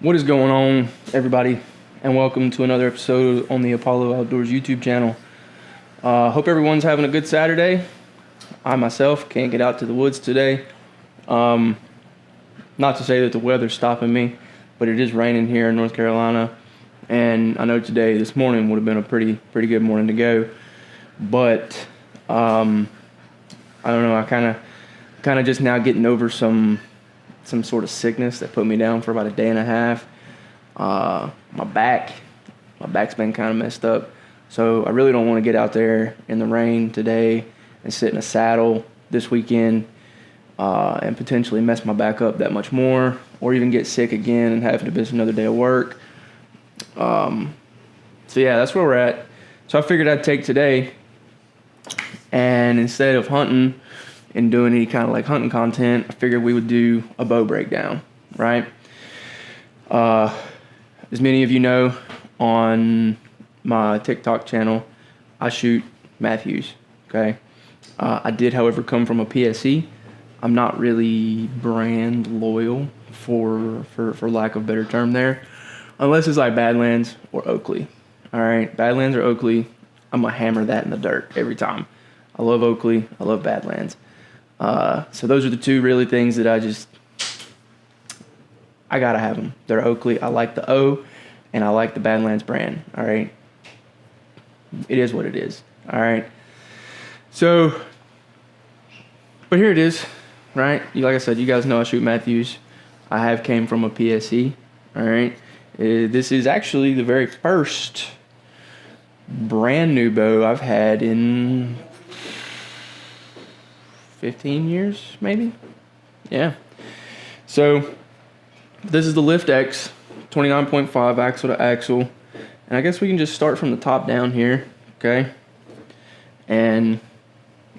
What is going on, everybody, and welcome to another episode on the Apollo Outdoors YouTube channel. Hope everyone's having a good Saturday. I myself can't get out to the woods today. Not to say that the weather's stopping me, but it is raining here in North Carolina, and I know this morning would have been a pretty good morning to go. But I don't know. I kind of just now getting over some sort of sickness that put me down for about a day and a half. My back's been kind of messed up, so I really don't want to get out there in the rain today and sit in a saddle this weekend and potentially mess my back up that much more, or even get sick again and have to miss another day of work. So yeah, that's where we're at. So I figured I'd take today, and instead of hunting and doing any kind of like hunting content, I figured we would do a bow breakdown, right? As many of you know, on my TikTok channel, I shoot Mathews, okay? I did, however, come from a PSE. I'm not really brand loyal, for lack of a better term there, unless it's like Badlands or Oakley, all right? Badlands or Oakley, I'm going to hammer that in the dirt every time. I love Oakley. I love Badlands. So those are the two really things that I gotta have them. They're Oakley. I like the O, and I like the Badlands brand. All right. It is what it is. All right. So, but here it is, right? Like I said, you guys know I shoot Mathews. I have came from a PSE. All right. This is actually the very first brand new bow I've had in 15 years, maybe. Yeah. So this is the Lift X, 29.5 axle to axle. And I guess we can just start from the top down here, okay? And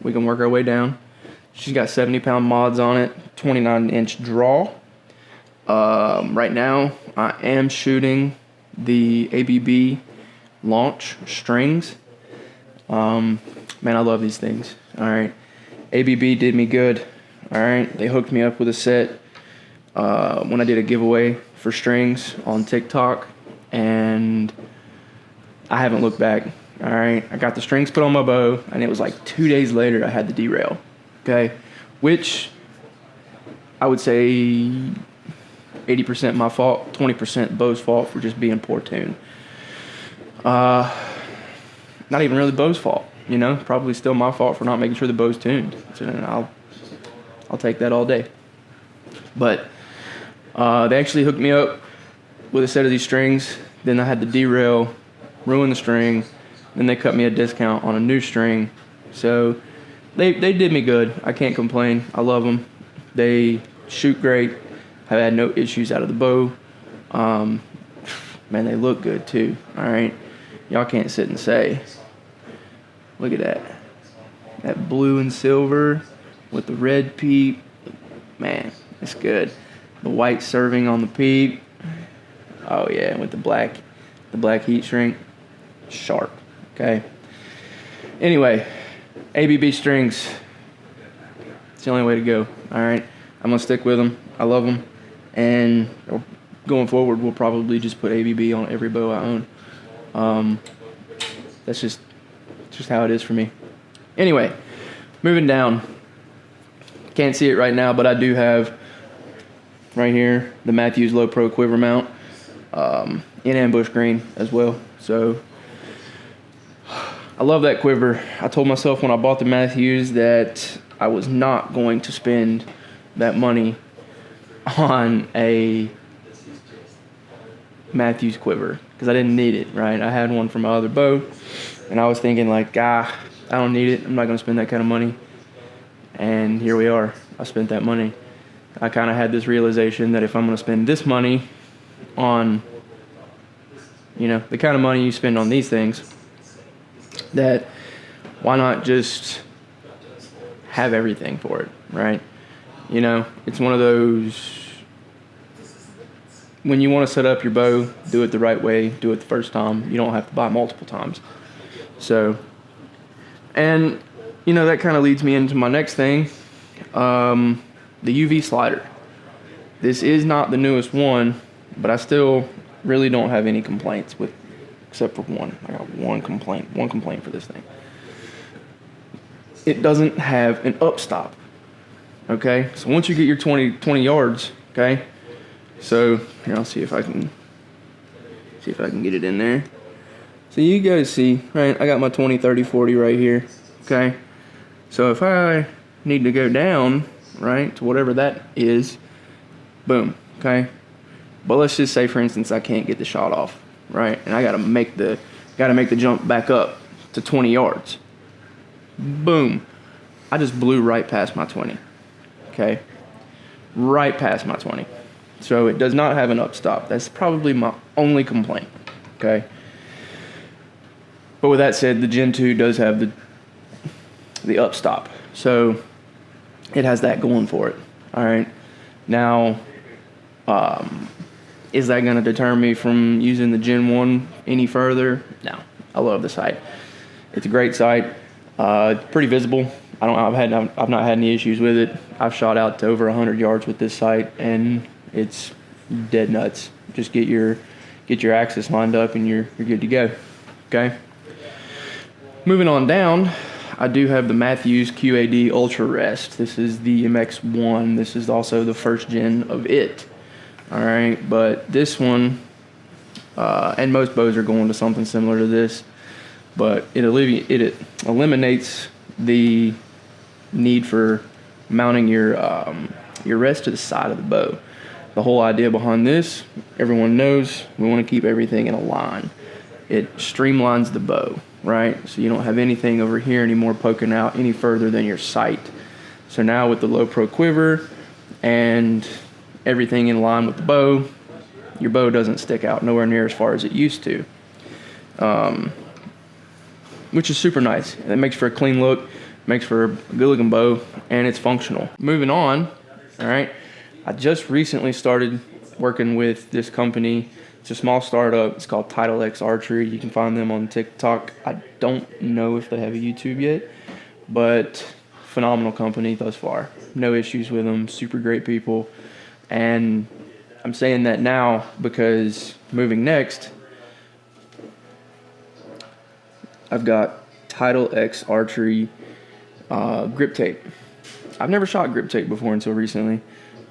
we can work our way down. She's got 70-pound mods on it, 29-inch draw. Right now, I am shooting the ABB launch strings. Man, I love these things, all right? ABB did me good, all right? They hooked me up with a set when I did a giveaway for strings on TikTok, and I haven't looked back, all right? I got the strings put on my bow, and it was like 2 days later I had the derail, okay? Which I would say 80% my fault, 20% bow's fault for just being poor tuned. Not even really bow's fault. You know, probably still my fault for not making sure the bow's tuned. So I'll take that all day. But they actually hooked me up with a set of these strings. Then I had the derail, ruin the string. Then they cut me a discount on a new string. So they did me good. I can't complain. I love them. They shoot great. I've had no issues out of the bow. Man, they look good too. All right, y'all can't sit and say. Look at that. That blue and silver with the red peep. Man, it's good. The white serving on the peep. Oh yeah, with the black heat shrink. Sharp. Okay. Anyway, ABB strings. It's the only way to go. All right. I'm gonna stick with them. I love them. And going forward, we'll probably just put ABB on every bow I own. That's just how it is for me. Anyway, moving down. Can't see it right now, but I do have right here the Mathews Low Pro Quiver mount in ambush green as well. So I love that quiver. I told myself when I bought the Mathews that I was not going to spend that money on a Mathews quiver because I didn't need it, right? I had one from my other bow, and I was thinking like, I don't need it. I'm not going to spend that kind of money. And here we are. I spent that money. I kind of had this realization that if I'm going to spend this money on, you know, the kind of money you spend on these things, that why not just have everything for it, right? You know, it's one of those, when you want to set up your bow, do it the right way, do it the first time. You don't have to buy multiple times. So, and, you know, that kind of leads me into my next thing, the UV slider. This is not the newest one, but I still really don't have any complaints with, except for one. I got one complaint for this thing. It doesn't have an upstop. Okay, so once you get your 20 yards, okay, so here, I'll see if I can get it in there. So you guys see, right, I got my 20, 30, 40 right here, okay? So if I need to go down, right, to whatever that is, boom, okay? But let's just say, for instance, I can't get the shot off, right? And I gotta make the jump back up to 20 yards. Boom. I just blew right past my 20, okay? Right past my 20. So it does not have an upstop. That's probably my only complaint, okay? But with that said, the Gen 2 does have the upstop. So it has that going for it, all right? Now, is that going to deter me from using the Gen 1 any further? No. I love the sight. It's a great sight. It's pretty visible. I've not had any issues with it. I've shot out to over 100 yards with this sight, and it's dead nuts. Just get your axis lined up, and you're good to go. Okay. Moving on down, I do have the Mathews QAD Ultra Rest. This is the MX1. This is also the first gen of it. All right, but this one, and most bows are going to something similar to this, but it eliminates the need for mounting your rest to the side of the bow. The whole idea behind this, everyone knows, we want to keep everything in a line. It streamlines the bow, right? So you don't have anything over here anymore poking out any further than your sight. So now with the low pro quiver and everything in line with the bow, your bow doesn't stick out nowhere near as far as it used to, which is super nice. It makes for a clean look, makes for a good looking bow, and it's functional. Moving on, all right, I just recently started working with this company. It's a small startup. It's called Title X Archery. You can find them on TikTok. I don't know if they have a YouTube yet, but phenomenal company thus far. No issues with them. Super great people. And I'm saying that now because moving next, I've got Title X Archery grip tape. I've never shot grip tape before until recently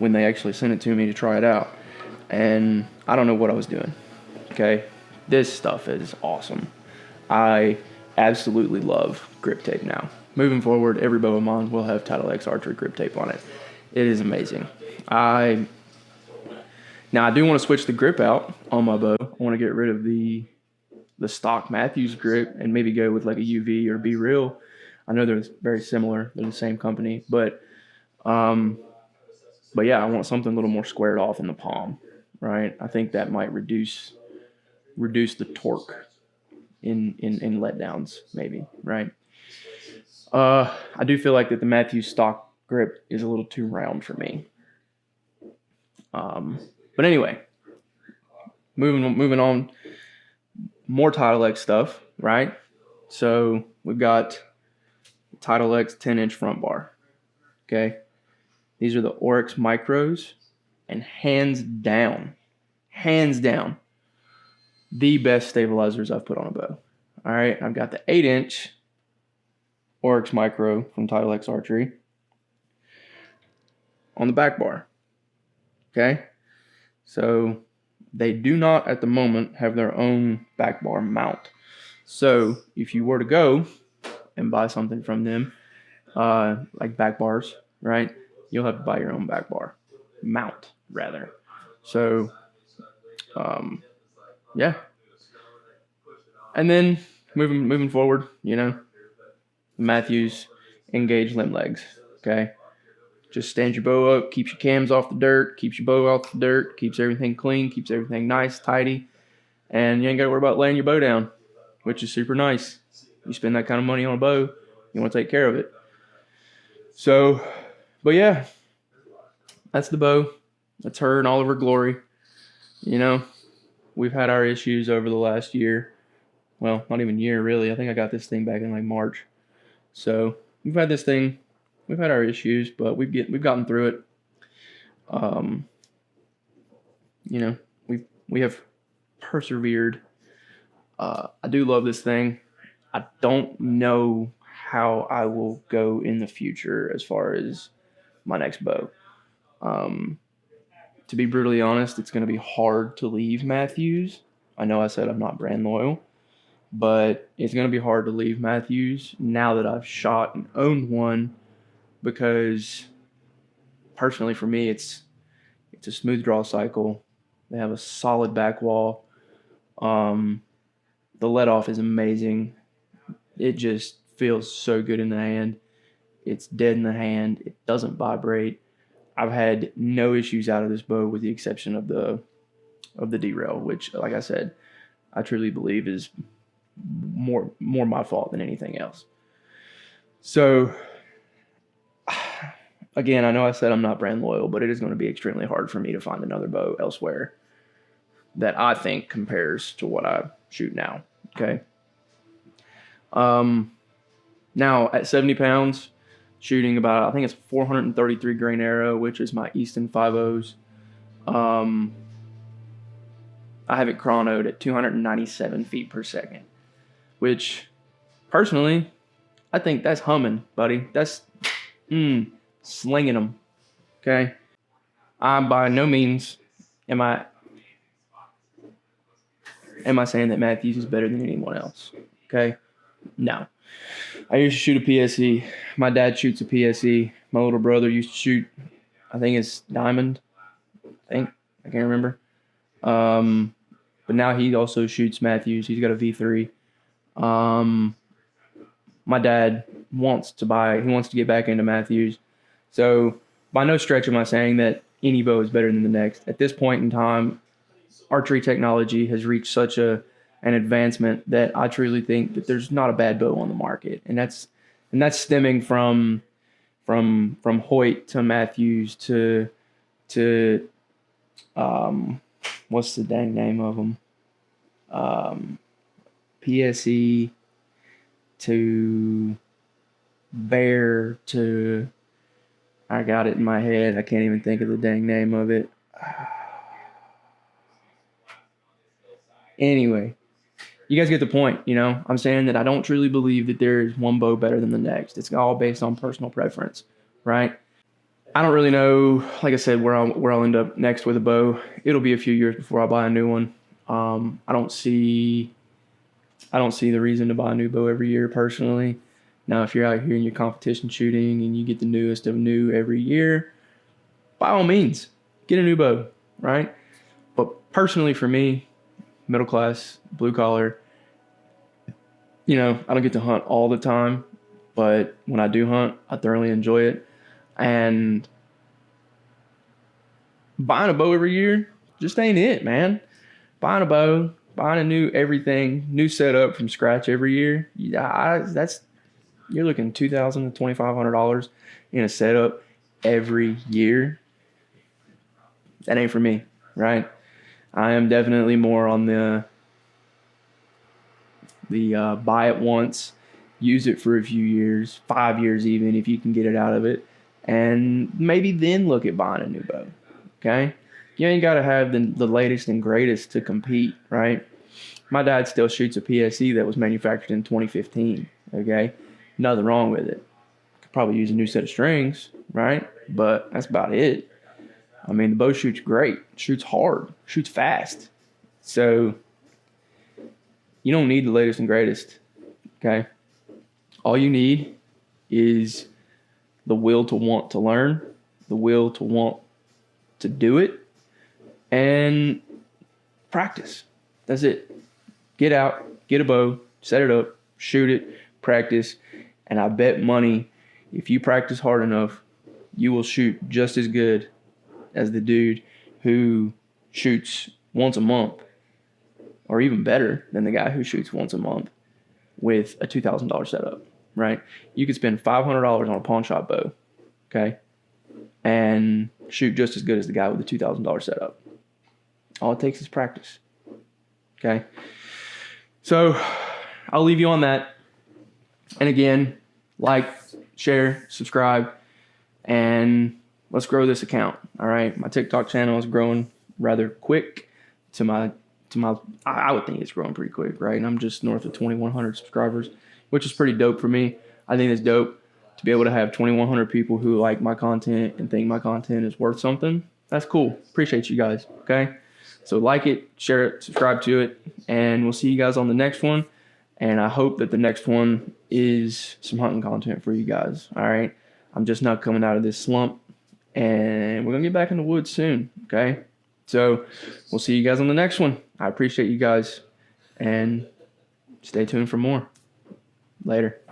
when they actually sent it to me to try it out. And I don't know what I was doing, okay? This stuff is awesome. I absolutely love grip tape now. Moving forward, every bow of mine will have Title X Archery grip tape on it. It is amazing. Now I do want to switch the grip out on my bow. I want to get rid of the stock Mathews grip and maybe go with like a UV or Be Real. I know they're very similar. They're the same company, but yeah, I want something a little more squared off in the palm, right? I think that might reduce the torque in letdowns, maybe, right? I do feel like that the Mathews stock grip is a little too round for me. But anyway, moving on, more Title X stuff, right? So we've got Title X 10-inch front bar, okay? These are the Oryx Micros, and hands down, the best stabilizers I've put on a bow. All right, I've got the 8-inch Oryx Micro from Title X Archery on the back bar, okay? So they do not at the moment have their own back bar mount. So if you were to go and buy something from them, like back bars, right, you'll have to buy your own back bar mount rather. So yeah, and then moving forward, you know, Mathews Engage limb legs, okay? Just stand your bow up, keeps your cams off the dirt, keeps your bow off the dirt, keeps everything clean, keeps everything nice, tidy, and you ain't got to worry about laying your bow down, which is super nice. You spend that kind of money on a bow, you want to take care of it. So, but yeah, that's the bow. That's her in all of her glory. You know, we've had our issues over the last year. Well, not even year, really. I think I got this thing back in like March. So we've had this thing. We've had our issues, but we've gotten through it. You know, we've We have persevered. I do love this thing. I don't know how I will go in the future as far as my next bow. To be brutally honest, it's going to be hard to leave Mathews. I know I said I'm not brand loyal, but it's going to be hard to leave Mathews now that I've shot and owned one, because personally for me, it's a smooth draw cycle. They have a solid back wall. The let off is amazing. It just feels so good in the hand. It's dead in the hand. It doesn't vibrate. I've had no issues out of this bow with the exception of the derail, which, like I said, I truly believe is more my fault than anything else. So, again, I know I said I'm not brand loyal, but it is going to be extremely hard for me to find another bow elsewhere that I think compares to what I shoot now. Okay. Now at 70 pounds, shooting about, I think it's 433 grain arrow, which is my Easton 5.0s. I have it chronoed at 297 feet per second, which personally, I think that's humming, buddy. That's slinging them. Okay. I by no means am I saying that Mathews is better than anyone else. Okay. No. I used to shoot a PSE. My dad shoots a PSE. My little brother used to shoot, I think it's Diamond. I can't remember. But now he also shoots Mathews. He's got a V3. My dad wants to get back into Mathews. So by no stretch am I saying that any bow is better than the next. At this point in time, archery technology has reached such an advancement that I truly think that there's not a bad bow on the market, and that's stemming from Hoyt to Mathews to what's the dang name of them? PSE to Bear to, I got it in my head. I can't even think of the dang name of it. Anyway, you guys get the point, you know? I'm saying that I don't truly believe that there is one bow better than the next. It's all based on personal preference, right? I don't really know, like I said, where I'll end up next with a bow. It'll be a few years before I buy a new one. I don't see the reason to buy a new bow every year personally. Now, if you're out here and you're competition shooting and you get the newest of new every year, by all means, get a new bow, right? But personally for me, middle class, blue collar, you know, I don't get to hunt all the time, but when I do hunt, I thoroughly enjoy it. And buying a bow every year just ain't it, man. Buying a bow, buying a new everything, new setup from scratch every year, you're looking $2,000 to $2,500 in a setup every year. That ain't for me, right? I am definitely more on the buy it once, use it for a few years, 5 years even, if you can get it out of it, and maybe then look at buying a new bow, okay? You ain't got to have the latest and greatest to compete, right? My dad still shoots a PSE that was manufactured in 2015, okay? Nothing wrong with it. Could probably use a new set of strings, right? But that's about it. I mean, the bow shoots great, shoots hard, shoots fast. So you don't need the latest and greatest, okay? All you need is the will to want to learn, the will to want to do it, and practice. That's it. Get out, get a bow, set it up, shoot it, practice, and I bet money if you practice hard enough, you will shoot just as good as the dude who shoots once a month, or even better than the guy who shoots once a month with a $2,000 setup, right? You could spend $500 on a pawn shop bow, okay, and shoot just as good as the guy with the $2,000 setup. All it takes is practice, okay? So I'll leave you on that. And again, like, share, subscribe, and let's grow this account, all right? My TikTok channel is growing rather quick. to my I would think it's growing pretty quick, right? And I'm just north of 2,100 subscribers, which is pretty dope for me. I think it's dope to be able to have 2,100 people who like my content and think my content is worth something. That's cool. Appreciate you guys. Okay. So like it, share it, subscribe to it, and we'll see you guys on the next one. And I hope that the next one is some hunting content for you guys. All right. I'm just not coming out of this slump, and we're going to get back in the woods soon. Okay. So we'll see you guys on the next one. I appreciate you guys, and stay tuned for more. Later.